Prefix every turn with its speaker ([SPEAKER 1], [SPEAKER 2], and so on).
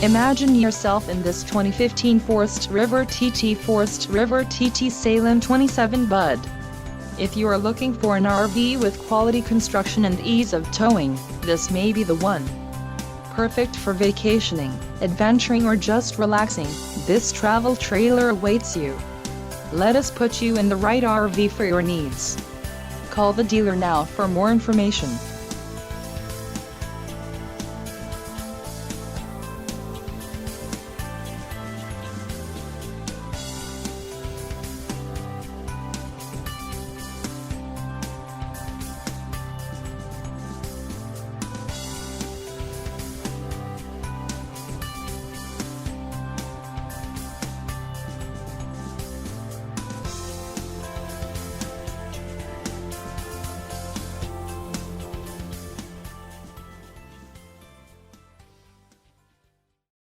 [SPEAKER 1] Imagine yourself in this 2015 Forest River TT Salem 27BUD. If you are looking for an RV with quality construction and ease of towing, this may be the one. Perfect for vacationing, adventuring or just relaxing, this travel trailer awaits you. Let us put you in the right RV for your needs. Call the dealer now for more information.